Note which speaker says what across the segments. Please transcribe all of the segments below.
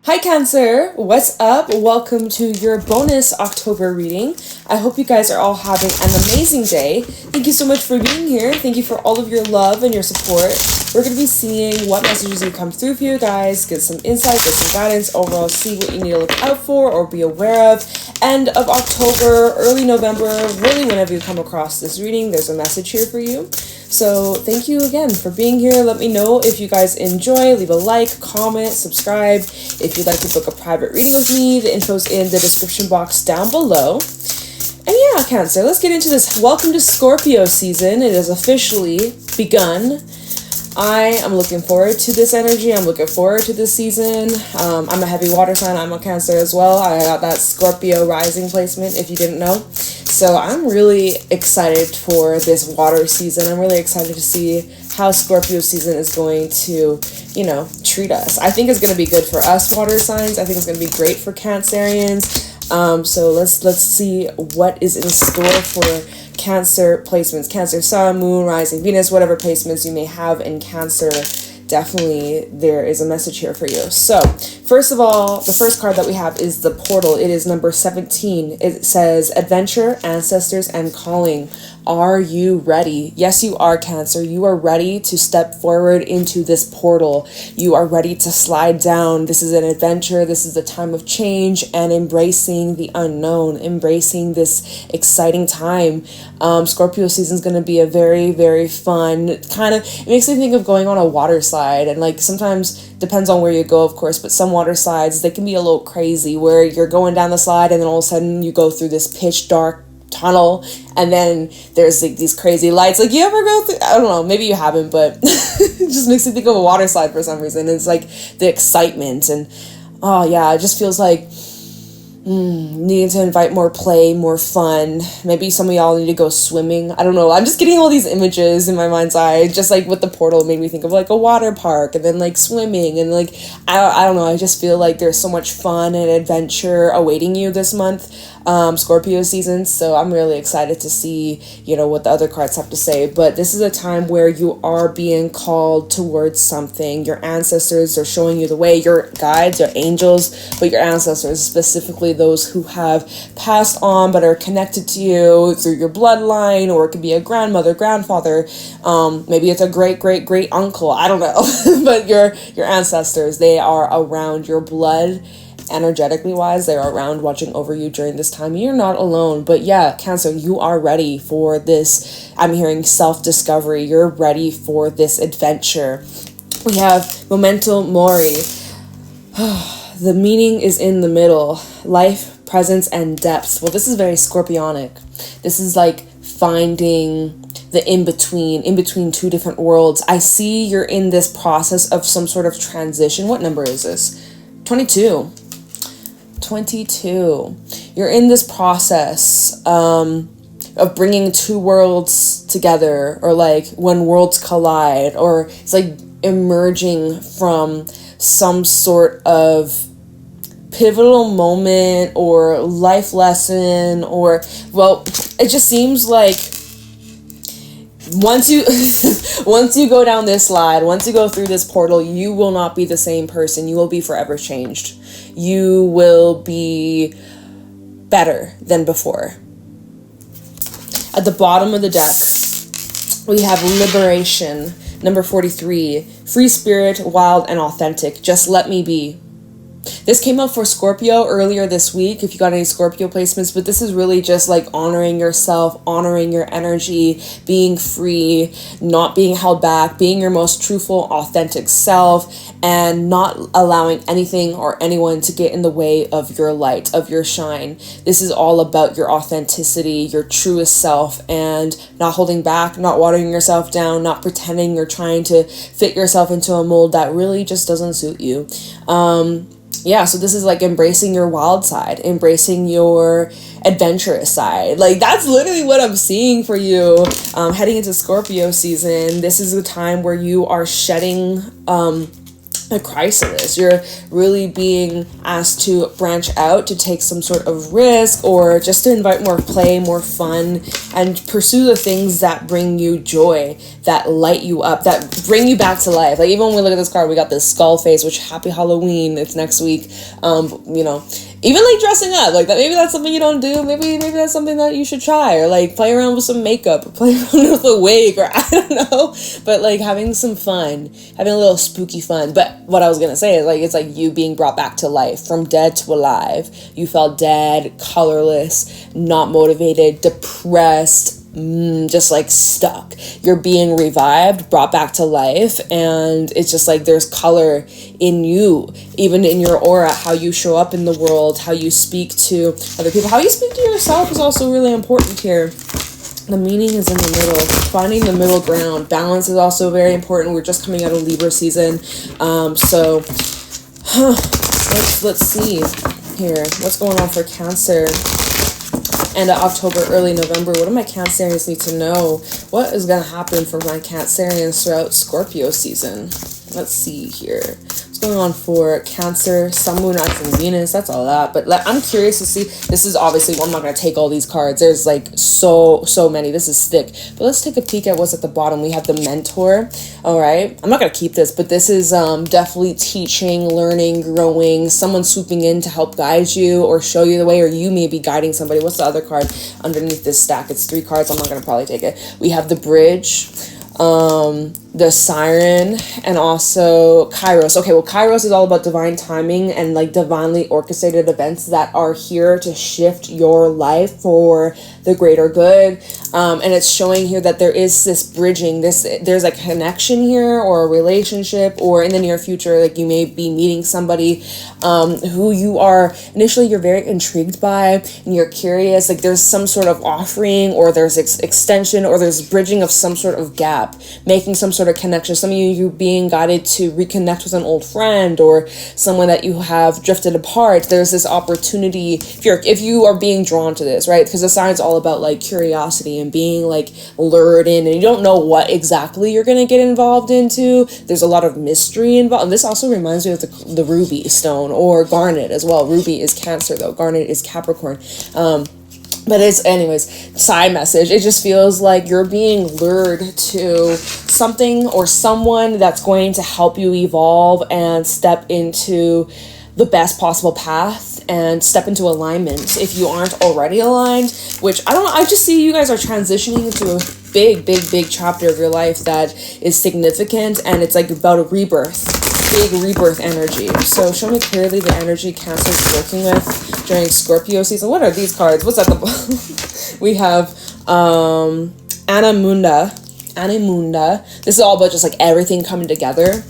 Speaker 1: Hi Cancer, what's up? Welcome to your bonus October reading. I hope you guys are all having an amazing day. Thank you so much for being here. Thank you for all of your love and your support. We're going to be seeing what messages have come through for you guys, get some insight, get some guidance, overall see what you need to look out for or be aware of. End of October, early November, really whenever you come across this reading, there's a message here for you. So thank you again for being here. Let me know if you guys enjoy. Leave a like, comment, subscribe. If you'd like to book a private reading with me, the info's in the description box down below. And yeah, Cancer, let's get into this. Welcome to Scorpio season. It has officially begun. I am looking forward to this energy. I'm looking forward to this season. I'm a heavy water sign. I'm a Cancer as well. I got that Scorpio rising placement, if you didn't know. So I'm really excited for this water season. I'm really excited to see how Scorpio season is going to, treat us. I think it's going to be good for us water signs. I think it's going to be great for Cancerians. So let's see what is in store for Cancer placements. Cancer Sun, Moon, Rising, Venus, whatever placements you may have in Cancer. Definitely there is a message here for you. So first of all, the first card that we have is the portal. It is number 17. It says adventure, ancestors, and calling. Are you ready? Yes, you are, Cancer. You are ready to step forward into this portal. You are ready to slide down. This is an adventure. This is a time of change and embracing the unknown, embracing this exciting time. Scorpio season is going to be a very, very fun it makes me think of going on a water slide, and sometimes depends on where you go, of course, but some water slides, they can be a little crazy where you're going down the slide and then all of a sudden you go through this pitch dark tunnel and then there's these crazy lights. You ever go through, I don't know, maybe you haven't, but it just makes me think of a water slide for some reason. It's the excitement and it just feels like needing to invite more play, more fun. Maybe some of y'all need to go swimming. I don't know. I'm just getting all these images in my mind's eye. Just with the portal, it made me think of a water park and then swimming and I don't know. I just feel like there's so much fun and adventure awaiting you this month, Scorpio season. So I'm really excited to see, what the other cards have to say. But this is a time where you are being called towards something. Your ancestors are showing you the way. Your guides, your angels, but your ancestors, specifically those who have passed on but are connected to you through your bloodline, or it could be a grandmother, grandfather, maybe it's a great uncle, I don't know. But your ancestors, they are around your blood. Energetically wise, they are around watching over you during this time. You're not alone. But yeah, Cancer, you are ready for this. I'm hearing self-discovery. You're ready for this adventure. We have Memento Mori. The meaning is in the middle. Life, presence, and depth. Well, this is very Scorpionic. This is finding the in-between two different worlds. I see you're in this process of some sort of transition. What number is this? 22. You're in this process of bringing two worlds together, or when worlds collide, or it's emerging from some sort of pivotal moment or life lesson, or it just seems once you go down this slide, once you go through this portal, you will not be the same person. You will be forever changed. You will be better than before. At the bottom of the deck, we have liberation, number 43, free spirit, wild and authentic. Just let me be. This came up for Scorpio earlier this week, if you got any Scorpio placements, but this is really just honoring yourself, honoring your energy, being free, not being held back, being your most truthful, authentic self, and not allowing anything or anyone to get in the way of your light, of your shine. This is all about your authenticity, your truest self, and not holding back, not watering yourself down, not pretending you're trying to fit yourself into a mold that really just doesn't suit you. So this is embracing your wild side, embracing your adventurous side. That's literally what I'm seeing for you heading into Scorpio season. This is a time where you are shedding a chrysalis. You're really being asked to branch out, to take some sort of risk, or just to invite more play, more fun, and pursue the things that bring you joy, that light you up, that bring you back to life. Like, even when we look at this card, we got this skull face, which, happy Halloween, it's next week. You know, even like dressing up, like that, maybe that's something you don't do. Maybe that's something that you should try, or like play around with some makeup, or play around with a wig, or I don't know, but like having some fun, having a little spooky fun. But what I was gonna say is, like, it's like you being brought back to life, from dead to alive. You felt dead, colorless, not motivated, depressed, just like stuck. You're being revived, brought back to life, and it's just like there's color in you, even in your aura, how you show up in the world, how you speak to other people, how you speak to yourself is also really important here. The meaning is in the middle, finding the middle ground. Balance is also very important. We're just coming out of Libra season, so let's see here what's going on for Cancer. End of October, early November. What do my Cancerians need to know? What is going to happen for my Cancerians throughout Scorpio season? Let's see here. What's going on for Cancer, Sun, Moon, Rising, Venus? That's a lot. But I'm curious to see. This is obviously, well, I'm not going to take all these cards. There's like so many. This is thick. But let's take a peek at what's at the bottom. We have the Mentor. All right. I'm not going to keep this, but this is definitely teaching, learning, growing, someone swooping in to help guide you or show you the way, or you may be guiding somebody. What's the other card underneath this stack? It's 3 cards. I'm not going to probably take it. We have the Bridge, the Siren, and also Kairos. Okay, well, Kairos is all about divine timing and like divinely orchestrated events that are here to shift your life for the greater good. And it's showing here that there is this bridging, there's a connection here, or a relationship, or in the near future, like you may be meeting somebody who you are initially, you're very intrigued by, and you're curious. Like there's some sort of offering, or there's extension, or there's bridging of some sort of gap, making some sort of connection. Some of you being guided to reconnect with an old friend, or someone that you have drifted apart. There's this opportunity if you are being drawn to this, right? Because the sign's all about like curiosity and being like lured in, and you don't know what exactly you're going to get involved into. There's a lot of mystery involved. And this also reminds me of the ruby stone, or garnet as well. Ruby is Cancer though, garnet is Capricorn. But it's, anyways, side message. It just feels like you're being lured to something or someone that's going to help you evolve and step into the best possible path and step into alignment if you aren't already aligned, which I don't know. I just see you guys are transitioning into a big chapter of your life that is significant, and it's like about a rebirth. Big rebirth energy. So show me clearly the energy Cancer is working with during Scorpio season. What are these cards? What's at the we have Animunda. This is all about just like everything coming together.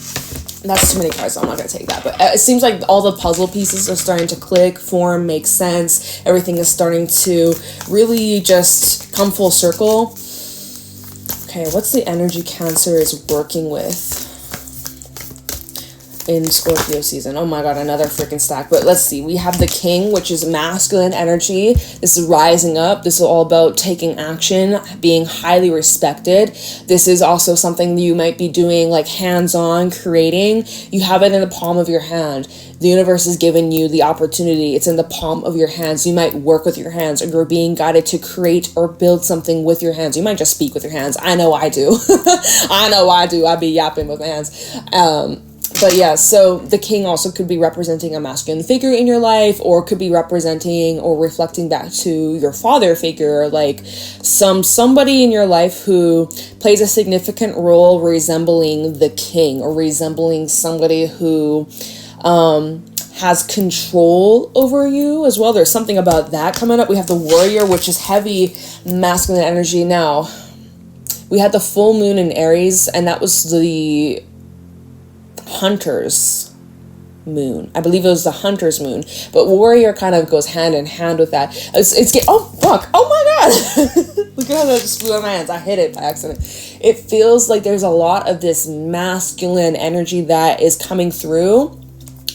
Speaker 1: That's too many cards, so I'm not going to take that. But it seems like all the puzzle pieces are starting to click, form, make sense. Everything is starting to really just come full circle. Okay, what's the energy Cancer is working with in Scorpio season? Oh my god, another freaking stack. But let's see. We have the King, which is masculine energy. This is rising up. This is all about taking action, being highly respected. This is also something you might be doing like hands-on creating. You have it in the palm of your hand. The universe has given you the opportunity. It's in the palm of your hands. You might work with your hands, or you're being guided to create or build something with your hands. You might just speak with your hands. I know I do. I be yapping with my hands. But yeah, so the King also could be representing a masculine figure in your life, or could be representing or reflecting back to your father figure, like somebody in your life who plays a significant role resembling the King, or resembling somebody who has control over you as well. There's something about that coming up. We have the Warrior, which is heavy masculine energy. Now, we had the full moon in Aries, and that was the Hunter's moon. I believe it was the Hunter's moon, but Warrior kind of goes hand in hand with that. Oh fuck, oh my god. Look at how that just flew out of my hands. I hit it by accident. It feels like there's a lot of this masculine energy that is coming through.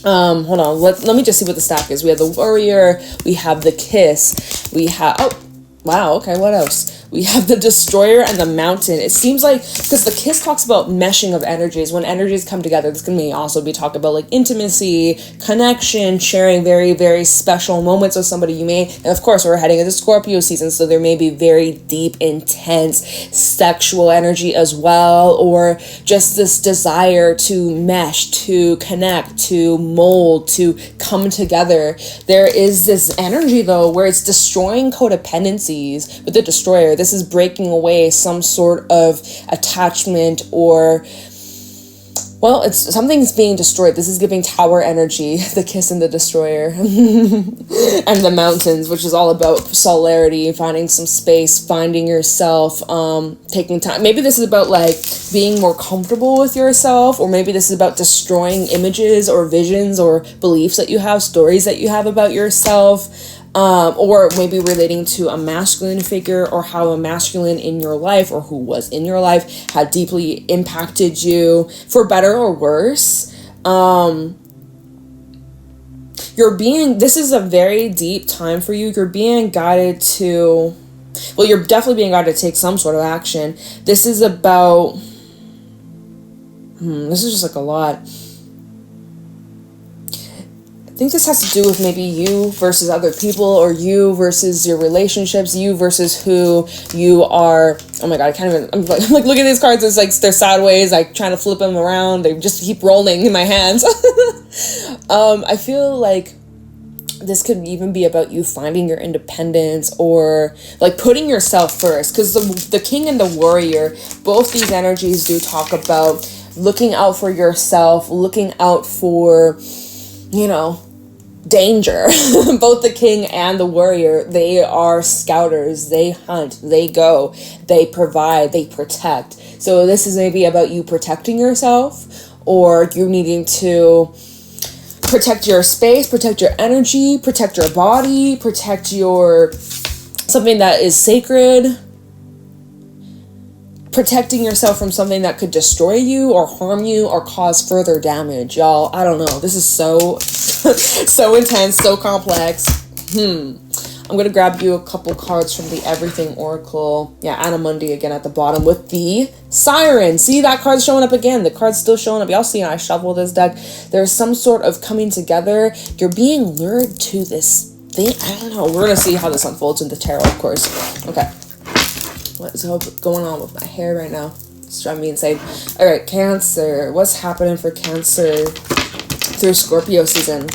Speaker 1: Hold on, let me just see what the stack is. We have the Warrior, we have the Kiss, we have Wow, okay, what else? We have the Destroyer and the Mountain. It seems like, because the Kiss talks about meshing of energies. When energies come together, this can also be talking about like intimacy, connection, sharing very, very special moments with somebody you may. And of course, we're heading into Scorpio season, so there may be very deep, intense sexual energy as well, or just this desire to mesh, to connect, to mold, to come together. There is this energy, though, where it's destroying codependencies with the Destroyer. This is breaking away some sort of attachment, or, well, it's something's being destroyed. This is giving tower energy, the Kiss and the Destroyer. And the Mountains, which is all about solarity, finding some space, finding yourself, taking time. Maybe this is about like being more comfortable with yourself, or maybe this is about destroying images or visions or beliefs that you have, stories that you have about yourself. Or maybe relating to a masculine figure, or how a masculine in your life, or who was in your life, had deeply impacted you for better or worse. This is a very deep time for you. You're being guided to, well, you're definitely being guided to take some sort of action. This is about, this is just like a lot. I think this has to do with maybe you versus other people, or you versus your relationships, you versus who you are. Oh my god, I can't even, I'm like looking at these cards, it's like they're sideways, like trying to flip them around, they just keep rolling in my hands. I feel like this could even be about you finding your independence, or like putting yourself first, because the King and the Warrior, both these energies do talk about looking out for yourself, looking out for, you know, danger. Both the King and the Warrior, they are scouters, they hunt, they go, they provide, they protect. So this is maybe about you protecting yourself, or you needing to protect your space, protect your energy, protect your body, protect your something that is sacred, protecting yourself from something that could destroy you or harm you or cause further damage. Y'all, I don't know. This is so so intense, so complex. I'm gonna grab you a couple cards from the Everything Oracle. Yeah, Anamundi again at the bottom with the Siren. See, that card's showing up again. The card's still showing up. Y'all see, I shuffle this deck. There's some sort of coming together. You're being lured to this thing. I don't know. We're gonna see how this unfolds in the tarot, of course. Okay. What is going on with my hair right now? It's driving me insane. All right, Cancer. What's happening for Cancer through Scorpio season?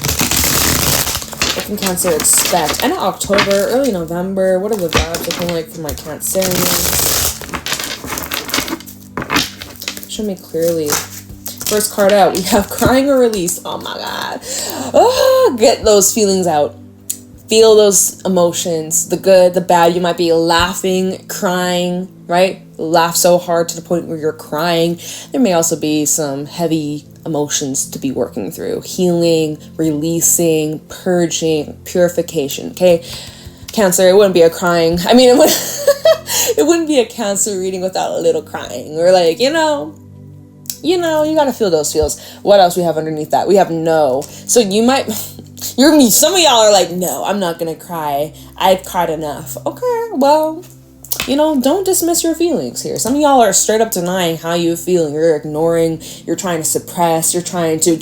Speaker 1: What can Cancer expect? End of October, early November. What are the vibes looking like for my Cancerians? Show me clearly. First card out, we have Crying or Release. Oh my god. Oh, get those feelings out. Feel those emotions, the good, the bad. You might be laughing, crying, right? Laugh so hard to the point where you're crying. There may also be some heavy emotions to be working through. Healing, releasing, purging, purification, okay? Cancer, it wouldn't be a crying. I mean, it wouldn't be a Cancer reading without a little crying. Or like, you gotta feel those feels. What else we have underneath that? We have no. So you might... some of y'all are like, no, I'm not gonna cry. I've cried enough. Okay, well, don't dismiss your feelings here. Some of y'all are straight up denying how you feel. You're ignoring, you're trying to suppress, you're trying to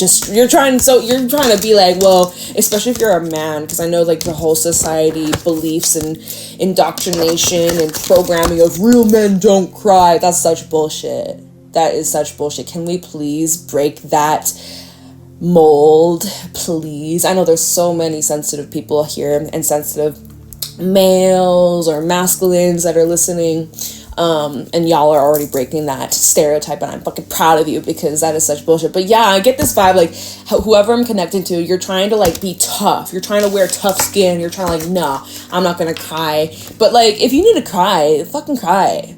Speaker 1: be like, well, especially if you're a man, because I know like the whole society beliefs and indoctrination and programming of real men don't cry. That's such bullshit. That is such bullshit. Can we please break that mold, please? I know there's so many sensitive people here, and sensitive males or masculines that are listening, and y'all are already breaking that stereotype, and I'm fucking proud of you, because that is such bullshit. But yeah, I get this vibe, like whoever I'm connecting to, you're trying to like be tough, you're trying to wear tough skin, you're trying to like, no, I'm not gonna cry. But like, if you need to cry, fucking cry.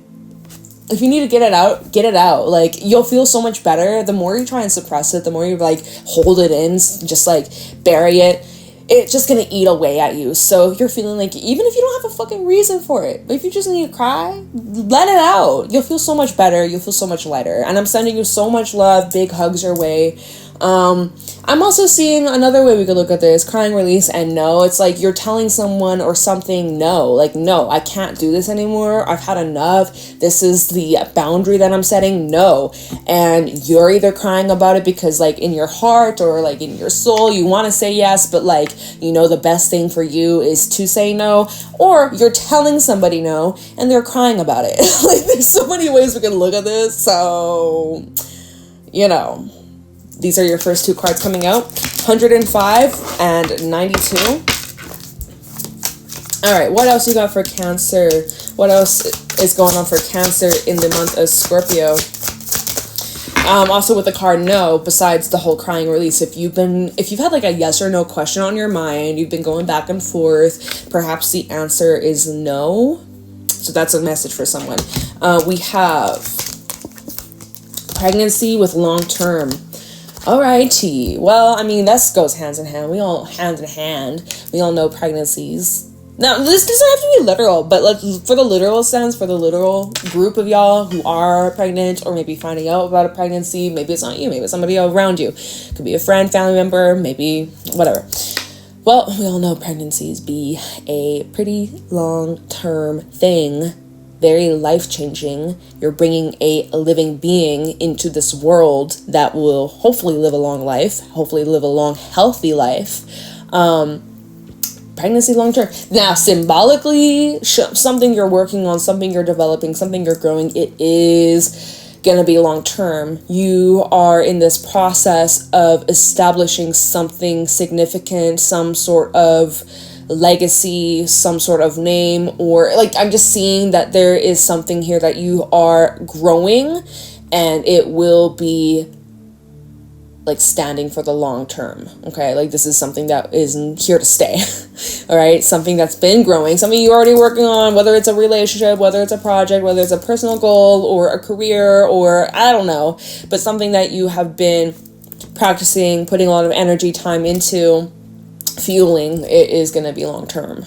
Speaker 1: If you need to get it out, get it out. Like, you'll feel so much better. The more you try and suppress it, the more you like hold it in, just like bury it, it's just gonna eat away at you. So you're feeling like, even if you don't have a fucking reason for it, but if you just need to cry, let it out. You'll feel so much better. You'll feel so much lighter. And I'm sending you so much love, big hugs your way. I'm also seeing another way we could look at this, crying, release, and no. It's like you're telling someone or something no, like, no, I can't do this anymore. I've had enough. This is the boundary that I'm setting. No. And you're either crying about it because like in your heart or like in your soul, you want to say yes, but like, you know, the best thing for you is to say no, or you're telling somebody no and they're crying about it. Like, there's so many ways we can look at this. So, you know, these are your first two cards coming out, 105 and 92. All right, what else you got for Cancer? What else is going on for Cancer in the month of Scorpio? Also with the card no, besides the whole crying release, if you've had like a yes or no question on your mind, you've been going back and forth, perhaps the answer is no. So that's a message for someone. We have pregnancy with long term. Alrighty. Well, I mean, that goes hand in hand. We all know pregnancies. Now, this doesn't have to be literal, but like for the literal sense, for the literal group of y'all who are pregnant or maybe finding out about a pregnancy, maybe it's not you, maybe it's somebody around you. Could be a friend, family member, maybe whatever. Well, we all know pregnancies be a pretty long-term thing. Very life-changing. You're bringing a living being into this world that will hopefully live a long life, hopefully live a long, healthy life. Pregnancy long-term. Now, symbolically, something you're working on, something you're developing, something you're growing, it is going to be long-term. You are in this process of establishing something significant, some sort of legacy, some sort of name, or like I'm just seeing that there is something here that you are growing and it will be like standing for the long term. Okay, like this is something that is here to stay. All right, something that's been growing, something you're already working on, whether it's a relationship, whether it's a project, whether it's a personal goal or a career, or I don't know, but something that you have been practicing, putting a lot of energy, time into, fueling. It is going to be long term.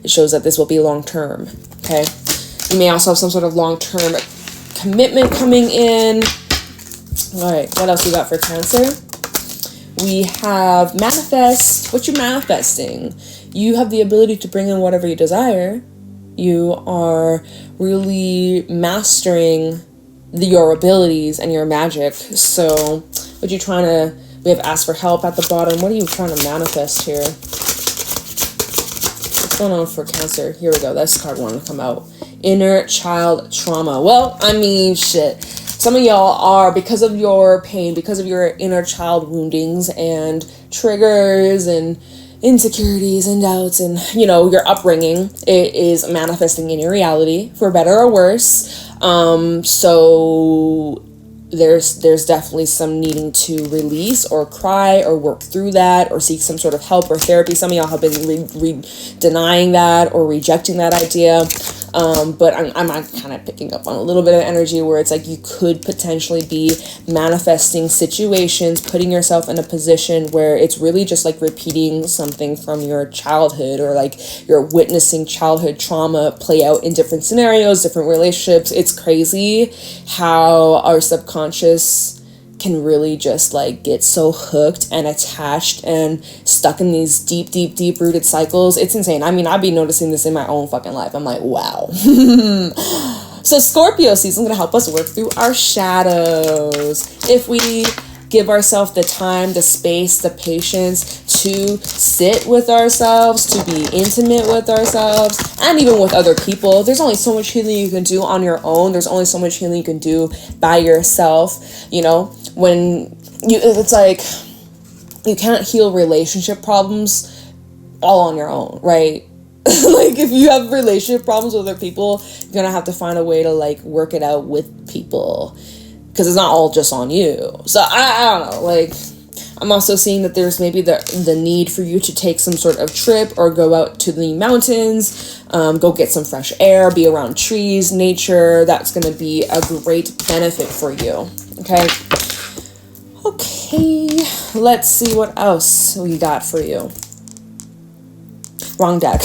Speaker 1: It shows that this will be long term. Okay, you may also have some sort of long term commitment coming in. All right, what else we got for Cancer? We have manifest. What you're manifesting. You have the ability to bring in whatever you desire. You are really mastering your abilities and your magic. So what you trying to, we have ask for help at the bottom. What are you trying to manifest here? What's going on for Cancer? Here we go. That's card one to come out. Inner child trauma. Well, I mean, shit. Some of y'all are, because of your pain, because of your inner child woundings and triggers and insecurities and doubts and, you know, your upbringing, it is manifesting in your reality, for better or worse. So there's definitely some needing to release or cry or work through that or seek some sort of help or therapy. Some of y'all have been denying that or rejecting that idea. But I'm kind of picking up on a little bit of energy where it's like you could potentially be manifesting situations, putting yourself in a position where it's really just like repeating something from your childhood, or like you're witnessing childhood trauma play out in different scenarios, different relationships. It's crazy how our subconscious can really just like get so hooked and attached and stuck in these deep rooted cycles. It's insane. I mean, I've been noticing this in my own fucking life. I'm like, wow. So Scorpio season is going to help us work through our shadows. If we give ourselves the time, the space, the patience to sit with ourselves, to be intimate with ourselves, and even with other people. There's only so much healing you can do on your own. There's only so much healing you can do by yourself. You know, when it's like you can't heal relationship problems all on your own, right? Like if you have relationship problems with other people, you're gonna have to find a way to like work it out with people, because it's not all just on you. So I don't know, like I'm also seeing that there's maybe the need for you to take some sort of trip or go out to the mountains, go get some fresh air, be around trees, nature. That's going to be a great benefit for you. Okay, let's see what else we got for you. Wrong deck.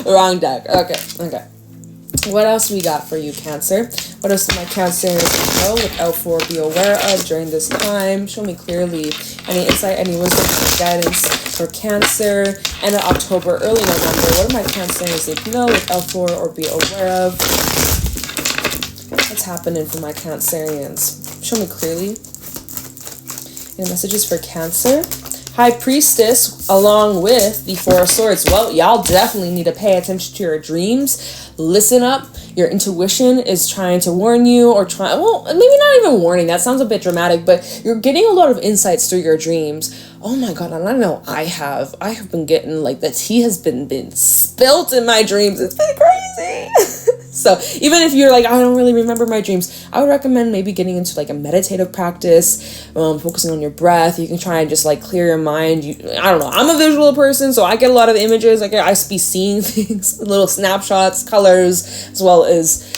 Speaker 1: Wrong deck. Okay. What else we got for you, Cancer? What else do my Cancerians know, look out for, be aware of during this time? Show me clearly any insight, any wisdom, any guidance for Cancer. End of October, early November. What do my Cancerians need to know, look out for, or be aware of? What's happening for my Cancerians? Show me clearly. Any messages for Cancer? High Priestess along with the Four of Swords. Well, y'all definitely need to pay attention to your dreams. Listen up. Your intuition is trying to warn you, or well, maybe not even warning. That sounds a bit dramatic, but you're getting a lot of insights through your dreams. Oh my God, and I know I have been getting, like, the tea has been spilt in my dreams. It's been crazy. So even if you're like, I don't really remember my dreams, I would recommend maybe getting into like a meditative practice, focusing on your breath. You can try and just like clear your mind. I don't know. I'm a visual person, so I get a lot of images. Like I be seeing things, little snapshots, colors, as well as,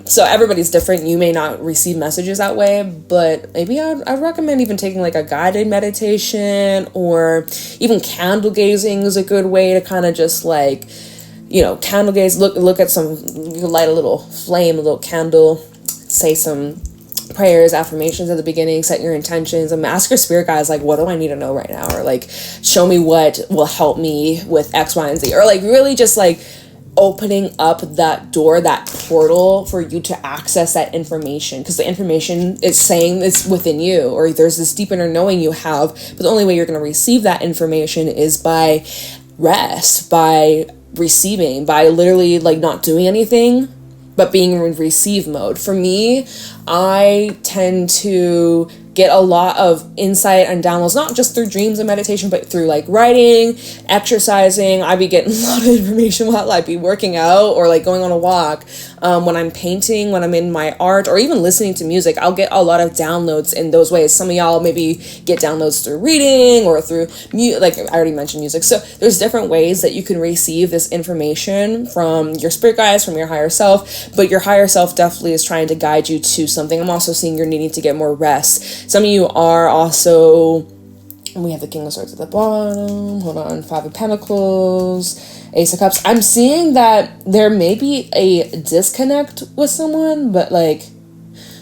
Speaker 1: so everybody's different. You may not receive messages that way, but maybe I'd recommend even taking like a guided meditation, or even candle gazing is a good way to kind of just like, candle gaze, look at some, you can light a little flame, a little candle, say some prayers, affirmations at the beginning, set your intentions, and ask your spirit guides, like, what do I need to know right now? Or like, show me what will help me with X, Y, and Z. Or like really just like opening up that door, that portal for you to access that information, because the information is saying it's within you, or there's this deep inner knowing you have, but the only way you're going to receive that information is by rest, by receiving, by literally like not doing anything but being in receive mode. For me, I tend to get a lot of insight and downloads, not just through dreams and meditation, but through like writing, exercising. I be getting a lot of information while I be working out, or like going on a walk. When I'm painting, when I'm in my art, or even listening to music, I'll get a lot of downloads in those ways. Some of y'all maybe get downloads through reading or through like I already mentioned music. So there's different ways that you can receive this information from your spirit guides, from your higher self, but your higher self definitely is trying to guide you to something. I'm also seeing you're needing to get more rest. Some of you are also, we have the King of Swords at the bottom, hold on, Five of Pentacles, Ace of Cups. I'm seeing that there may be a disconnect with someone, but like,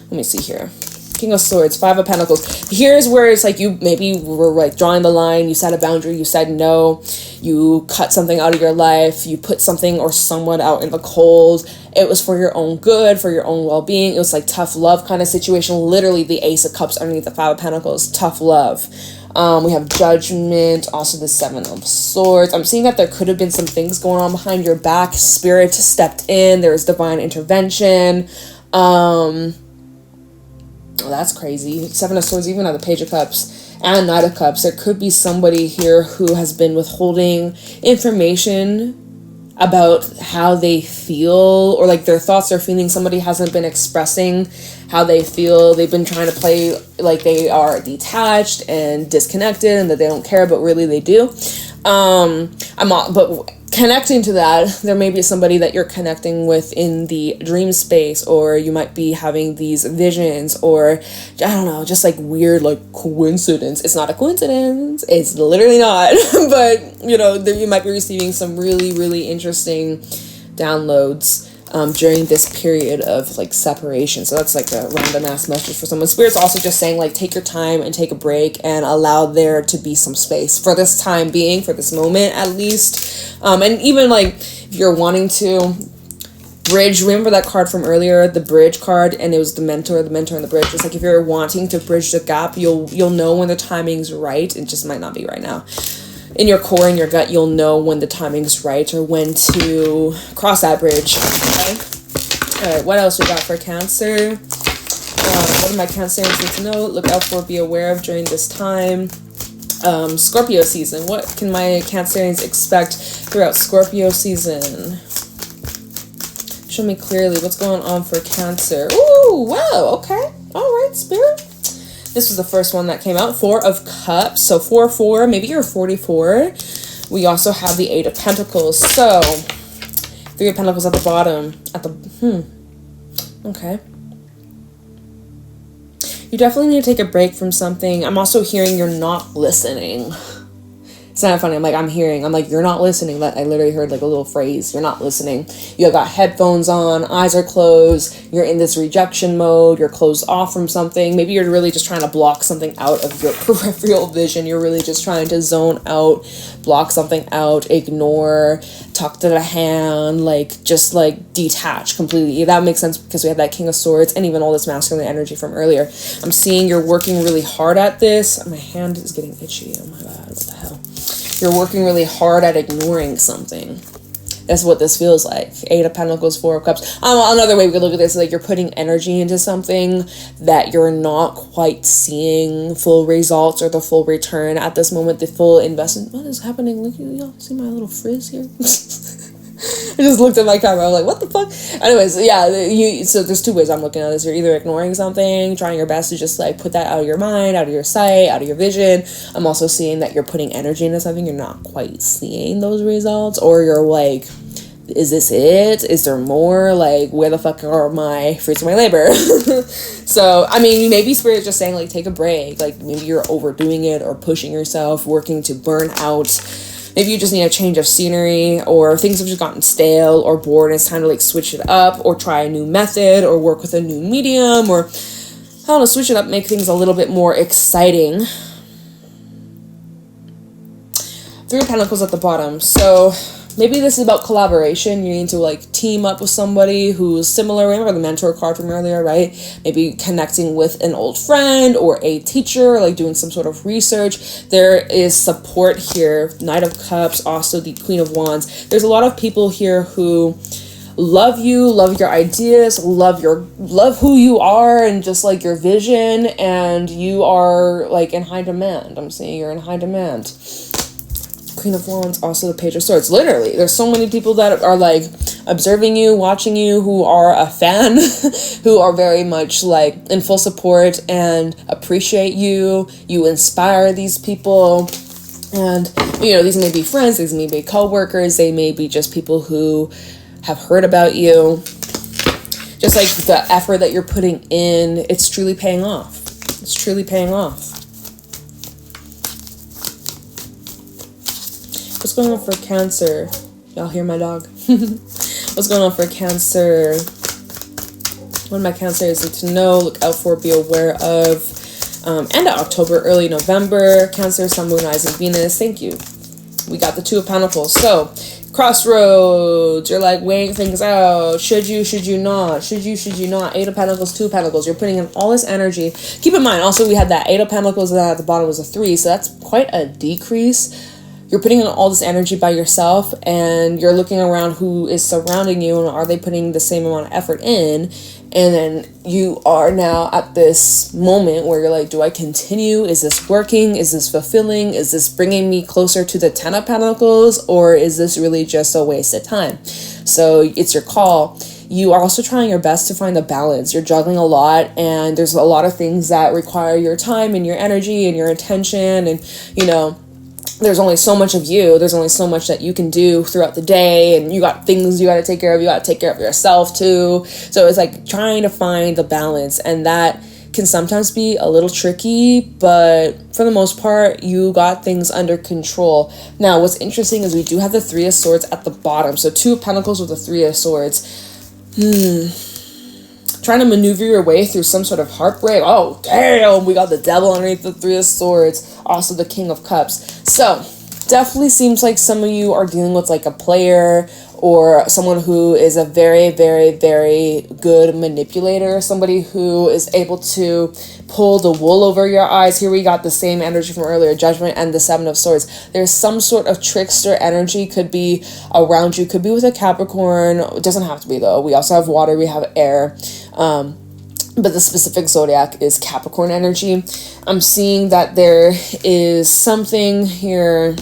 Speaker 1: let me see here. King of Swords, Five of Pentacles. Here's where it's like you maybe were like drawing the line, you set a boundary, you said no, you cut something out of your life, you put something or someone out in the cold. It was for your own good, for your own well-being. It was like tough love kind of situation. Literally the Ace of Cups underneath the Five of Pentacles, tough love. We have Judgment, also the Seven of Swords. I'm seeing that there could have been some things going on behind your back. Spirit stepped in. There was divine intervention. That's crazy. Seven of Swords, even at the Page of Cups and Knight of Cups. There could be somebody here who has been withholding information about how they feel, or like their thoughts or feelings. Somebody hasn't been expressing how they feel. They've been trying to play like they are detached and disconnected and that they don't care, but really they do. But connecting to that, there may be somebody that you're connecting with in the dream space, or you might be having these visions, or I don't know, just like weird like coincidence. It's not a coincidence, it's literally not. But you might be receiving some really, really interesting downloads during this period of like separation. So that's like a random ass message for someone. Spirit's also just saying like take your time and take a break and allow there to be some space for this time being, for this moment at least. And even like if you're wanting to bridge, remember that card from earlier, the bridge card, and it was the mentor and the bridge. It's like if you're wanting to bridge the gap, you'll know when the timing's right. It just might not be right now. In your core, in your gut, you'll know when the timing's right, or when to cross that bridge. Okay. All right. What else we got for Cancer? What do my Cancerians need to know, look out for, be aware of during this time? Scorpio season. What can my Cancerians expect throughout Scorpio season? Show me clearly what's going on for Cancer. Ooh, wow. Okay. All right, Spirit. This was the first one that came out, Four of Cups. So 4-4, maybe you're 44. We also have the Eight of Pentacles. So Three of Pentacles at the bottom. Okay. You definitely need to take a break from something. I'm also hearing you're not listening. It's not funny. I'm like, you're not listening. I literally heard like a little phrase. You're not listening. You got headphones on, eyes are closed. You're in this rejection mode. You're closed off from something. Maybe you're really just trying to block something out of your peripheral vision. You're really just trying to zone out, block something out, ignore, talk to the hand, like just like detach completely. That makes sense because we have that King of Swords and even all this masculine energy from earlier. I'm seeing you're working really hard at this. My hand is getting itchy. Oh my God, what the hell? You're working really hard at ignoring something. That's what this feels like. 8 of Pentacles, 4 of Cups. Another way we could look at this is like you're putting energy into something that you're not quite seeing full results or the full return at this moment, the full investment. What is happening? Look, y'all see my little frizz here? I just looked at my camera. I'm like, what the fuck? Anyways, yeah, so there's 2 ways I'm looking at this. You're either ignoring something, trying your best to just like put that out of your mind, out of your sight, out of your vision. I'm also seeing that you're putting energy into something. You're not quite seeing those results, or you're like, is this it? Is there more? Like, where the fuck are my fruits of my labor? So, I mean, maybe Spirit's just saying like, take a break. Like maybe you're overdoing it or pushing yourself, working to burn out. Maybe you just need a change of scenery, or things have just gotten stale or bored and it's time to like switch it up or try a new method or work with a new medium, or I don't know, switch it up, make things a little bit more exciting. 3 of Pentacles at the bottom. So maybe this is about collaboration. You need to like team up with somebody who's similar. Remember the mentor card from earlier, right? Maybe connecting with an old friend or a teacher, like doing some sort of research. There is support here. Knight of Cups, also the Queen of Wands. There's a lot of people here who love you, love your ideas, love who you are and just like your vision, and you are like in high demand. I'm saying you're in high demand. Queen of Wands, also the Page of Swords. Literally, there's so many people that are like observing you, watching you, who are a fan, who are very much like in full support and appreciate you. You inspire these people. And, you know, these may be friends, these may be co-workers, they may be just people who have heard about you. Just like the effort that you're putting in, it's truly paying off. It's truly paying off. What's going on for Cancer? Y'all hear my dog? What's going on for Cancer? What my Cancers need to know, look out for, be aware of. End of October, early November. Cancer, Sun, Moon, Rising, Venus. Thank you. We got the 2 of Pentacles. So, crossroads. You're like weighing things out. Should you not? Should you not? 8 of Pentacles, 2 of Pentacles. You're putting in all this energy. Keep in mind, also, we had that 8 of Pentacles, and then at the bottom was a 3. So that's quite a decrease. You're putting in all this energy by yourself, and you're looking around who is surrounding you, and are they putting the same amount of effort in? And then you are now at this moment where you're like, do I continue? Is this working? Is this fulfilling? Is this bringing me closer to the 10 of Pentacles? Or is this really just a waste of time? So it's your call. You are also trying your best to find the balance. You're juggling a lot, and there's a lot of things that require your time and your energy and your attention, and, you know, there's only so much of you. There's only so much that you can do throughout the day, and you got things you got to take care of. You got to take care of yourself too. So it's like trying to find the balance, and that can sometimes be a little tricky, but for the most part, you got things under control. Now, what's interesting is we do have the 3 of Swords at the bottom. So 2 of Pentacles with the 3 of Swords. Trying to maneuver your way through some sort of heartbreak. Oh, damn, we got the Devil underneath the 3 of Swords. Also the King of Cups. So, definitely seems like some of you are dealing with like a player or someone who is a very, very, very good manipulator. Somebody who is able to pull the wool over your eyes. Here we got the same energy from earlier, Judgment and the 7 of Swords. There's some sort of trickster energy could be around you. Could be with a Capricorn. It doesn't have to be though. We also have water. We have air. But the specific zodiac is Capricorn energy. I'm seeing that there is something here.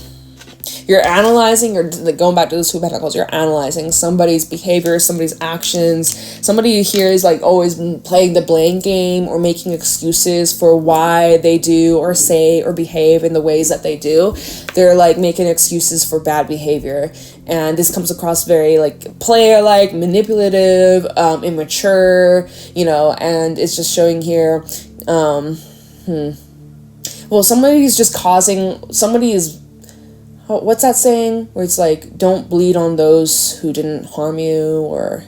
Speaker 1: You're analyzing, you're going back to the 2 of Pentacles, you're analyzing somebody's behavior, somebody's actions. Somebody here is like always playing the blame game or making excuses for why they do or say or behave in the ways that they do. They're like making excuses for bad behavior. And this comes across very like player-like, manipulative, immature, you know, and it's just showing here, well, somebody is what's that saying where it's like, don't bleed on those who didn't harm you, or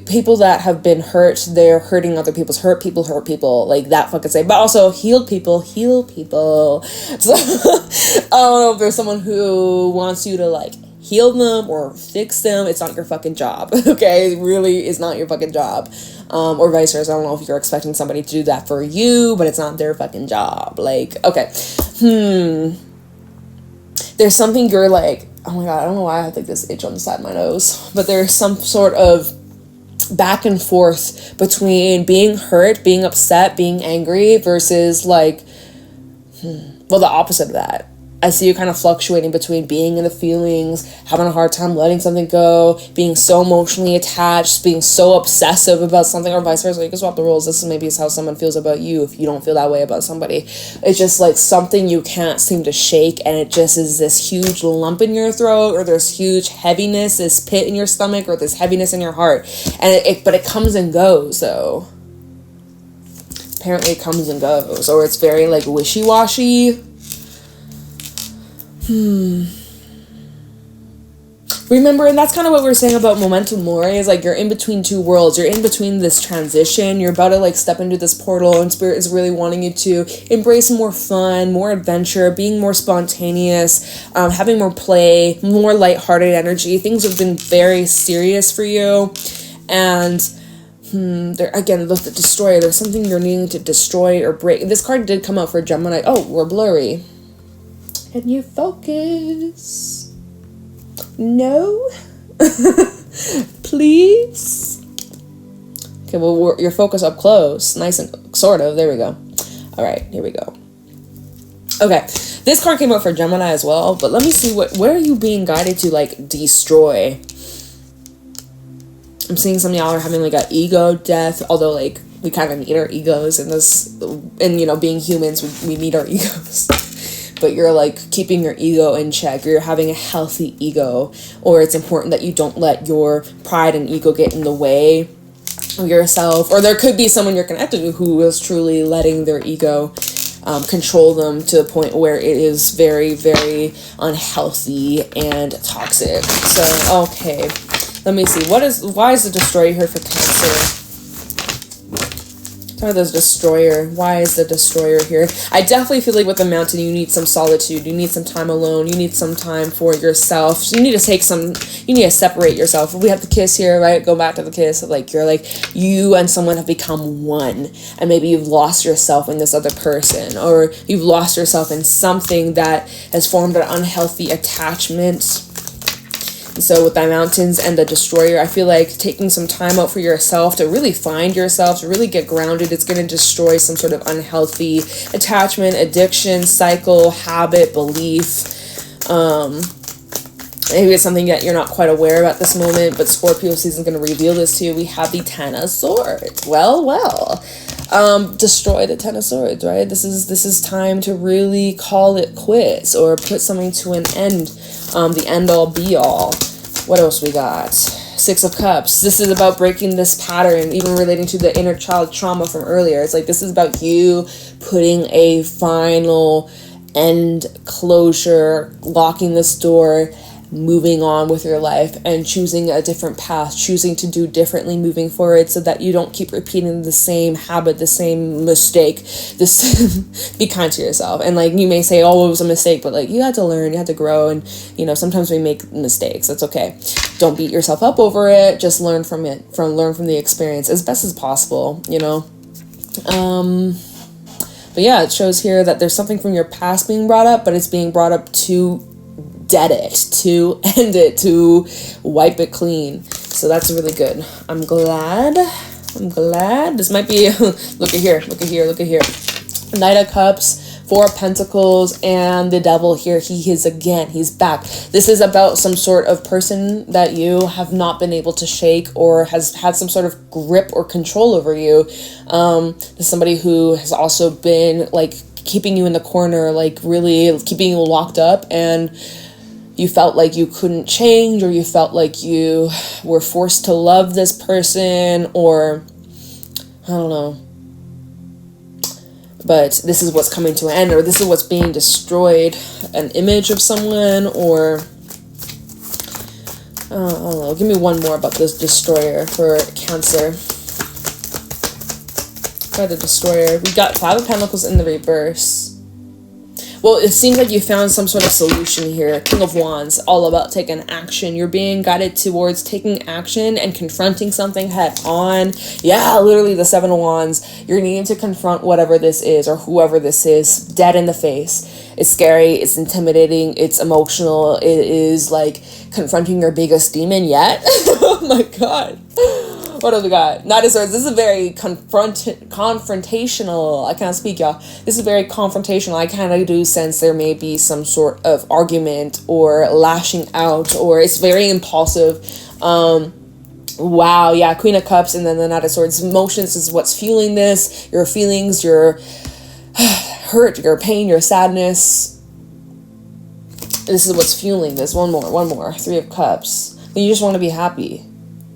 Speaker 1: people that have been hurt, they're hurting other people's hurt people, like that fucking say. But also heal people. So I don't know if there's someone who wants you to like heal them or fix them. It's not your fucking job. Okay, it really is not your fucking job. Or vice versa. I don't know if you're expecting somebody to do that for you, but it's not their fucking job. Like, okay, there's something you're like, oh my god, I don't know why I have like this itch on the side of my nose, but there's some sort of back and forth between being hurt, being upset, being angry versus like, well, the opposite of that. I see you kind of fluctuating between being in the feelings, having a hard time letting something go, being so emotionally attached, being so obsessive about something, or vice versa. You can swap the roles. This is maybe how someone feels about you if you don't feel that way about somebody. It's just like something you can't seem to shake, and it just is this huge lump in your throat, or there's huge heaviness, this pit in your stomach, or this heaviness in your heart. And but it comes and goes, though. Apparently it comes and goes, or it's very like wishy-washy. Remember, and that's kind of what we're saying about momentum mori, is like you're in between two worlds. You're in between this transition. You're about to like step into this portal, and Spirit is really wanting you to embrace more fun, more adventure, being more spontaneous, having more play, more lighthearted energy. Things have been very serious for you, and there again, look, the Destroyer. There's something you're needing to destroy or break. This card did come out for Gemini. Oh, we're blurry. Can you focus? No? Please? Okay, well, your focus up close. Nice and sort of. There we go. All right, here we go. Okay, this card came out for Gemini as well, but let me see where are you being guided to, like, destroy? I'm seeing some of y'all are having, like, a ego death, although, like, we kind of need our egos in this, and, you know, being humans, we need our egos. But you're like keeping your ego in check, or you're having a healthy ego, or it's important that you don't let your pride and ego get in the way of yourself. Or there could be someone you're connected to who is truly letting their ego control them to the point where it is very, very unhealthy and toxic. So, okay, let me see. Why is the Destroyer here for Cancer? This Destroyer. Why is the Destroyer here? I definitely feel like with the Mountain, you need some solitude. You need some time alone. You need some time for yourself. So you need to separate yourself. We have the Kiss here, right? Go back to the Kiss. Like, you're like, you and someone have become one. And maybe you've lost yourself in this other person. Or you've lost yourself in something that has formed an unhealthy attachment. So with the Mountains and the Destroyer, I feel like taking some time out for yourself to really find yourself, to really get grounded, it's going to destroy some sort of unhealthy attachment, addiction, cycle, habit, belief. Maybe it's something that you're not quite aware of at this moment, but Scorpio season is going to reveal this to you. We have the Ten of Swords. Well. Destroy the Ten of Swords, right? This is time to really call it quits, or put something to an end, the end all be all. What else we got? Six of Cups. This is about breaking this pattern, even relating to the inner child trauma from earlier. It's like this is about you putting a final end, closure, locking this door, moving on with your life, and choosing a different path, choosing to do differently moving forward, so that you don't keep repeating the same habit, the same mistake. Be kind to yourself. And like, you may say, oh, it was a mistake, but like, you had to learn, you had to grow, and you know, sometimes we make mistakes. That's okay. Don't beat yourself up over it. Just learn from it, learn from the experience as best as possible, you know. But yeah, it shows here that there's something from your past being brought up, but it's being brought up to dead it, to end it, to wipe it clean. So that's really good. I'm glad. This might be, look at here. Knight of Cups, Four of Pentacles, and the Devil here. He's back. This is about some sort of person that you have not been able to shake, or has had some sort of grip or control over you. There's somebody who has also been like keeping you in the corner, like really keeping you locked up, and you felt like you couldn't change, or you felt like you were forced to love this person, or I don't know. but this is what's coming to an end, or this is what's being destroyed. An image of someone, or I don't know. Give me one more about this destroyer for Cancer. By the destroyer, we got 5 of Pentacles in the reverse. Well, it seems like you found some sort of solution here. King of Wands, all about taking action. You're being guided towards taking action and confronting something head on. Yeah, literally the 7 of Wands. You're needing to confront whatever this is or whoever this is dead in the face. It's scary. It's intimidating. It's emotional. It is like confronting your biggest demon yet. Oh my God. What have we got? Knight of Swords. This is very confrontational. I can't speak, y'all. This is very confrontational. I kind of do sense there may be some sort of argument or lashing out, or it's very impulsive. Wow, yeah, Queen of Cups and then the Knight of Swords. Emotions is what's fueling this. Your feelings, your hurt, your pain, your sadness. This is what's fueling this. One more. 3 of Cups. You just want to be happy.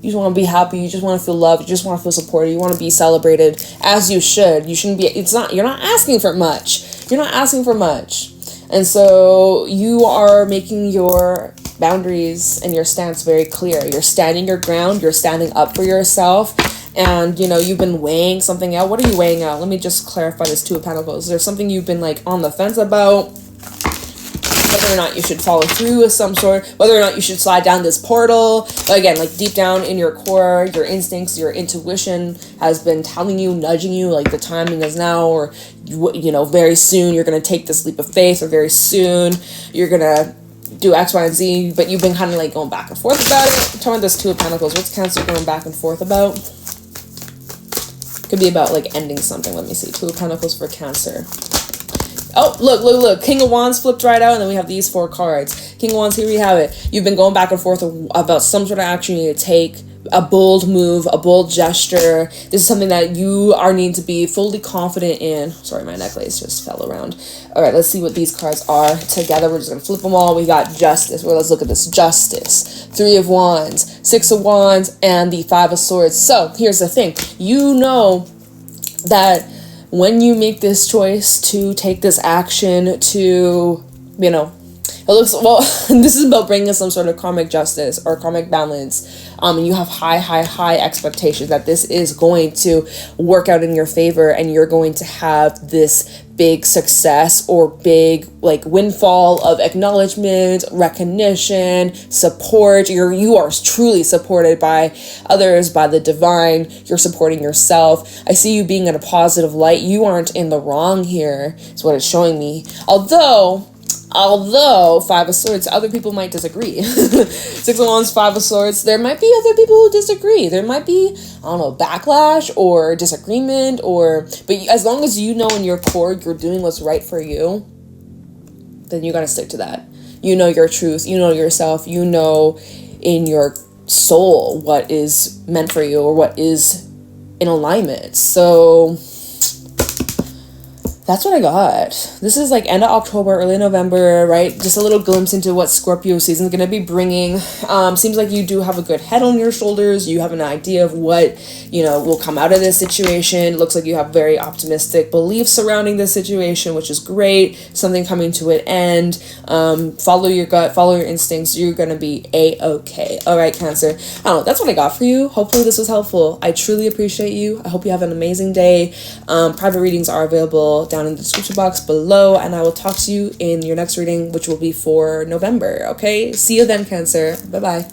Speaker 1: You just want to be happy. You just want to feel loved. You just want to feel supported. You want to be celebrated as you should. You shouldn't be, you're not asking for much. You're not asking for much. And so you are making your boundaries and your stance very clear. You're standing your ground. You're standing up for yourself. And, you know, you've been weighing something out. What are you weighing out? Let me just clarify this 2 of Pentacles. There's something you've been like on the fence about. Whether or not you should follow through with some sort, whether or not you should slide down this portal. But again, like deep down in your core, your instincts, your intuition has been telling you, nudging you, like the timing is now, or, you know, very soon you're going to take this leap of faith, or very soon you're going to do X, Y, and Z. But you've been kind of like going back and forth about it. Tell me this 2 of Pentacles. What's Cancer going back and forth about? Could be about like ending something. Let me see. 2 of Pentacles for Cancer. Oh, look. King of Wands flipped right out, and then we have these 4 cards. King of Wands, here we have it. You've been going back and forth about some sort of action you need to take, a bold move, a bold gesture. This is something that you are needing to be fully confident in. Sorry, my necklace just fell around. All right, let's see what these cards are together. We're just going to flip them all. We got Justice. Well, let's look at this. Justice, 3 of Wands, 6 of Wands, and the 5 of Swords. So here's the thing. You know that when you make this choice to take this action to, you know, it looks, well, this is about bringing some sort of karmic justice or karmic balance. And you have high expectations that this is going to work out in your favor, and you're going to have this big success or big like windfall of acknowledgement, recognition, support. You are truly supported by others, by the divine. You're supporting yourself. I see you being in a positive light. You aren't in the wrong here, is what it's showing me. Although 5 of Swords, other people might disagree. 6 of Wands, 5 of Swords, there might be other people who disagree. There might be, I don't know, backlash or disagreement, but as long as you know in your core you're doing what's right for you, then you gotta stick to that. You know your truth, you know yourself, you know in your soul what is meant for you or what is in alignment. So that's what I got. This is like end of October, early November, right? Just a little glimpse into what Scorpio season is going to be bringing. Seems like you do have a good head on your shoulders. You have an idea of what, you know, will come out of this situation. Looks like you have very optimistic beliefs surrounding this situation, which is great. Something coming to an end. Follow your gut, follow your instincts. You're going to be A-okay. All right, Cancer. I don't know. That's what I got for you. Hopefully this was helpful. I truly appreciate you. I hope you have an amazing day. Private readings are available down in the description box below, and I will talk to you in your next reading, which will be for November. Okay, see you then, Cancer. Bye bye.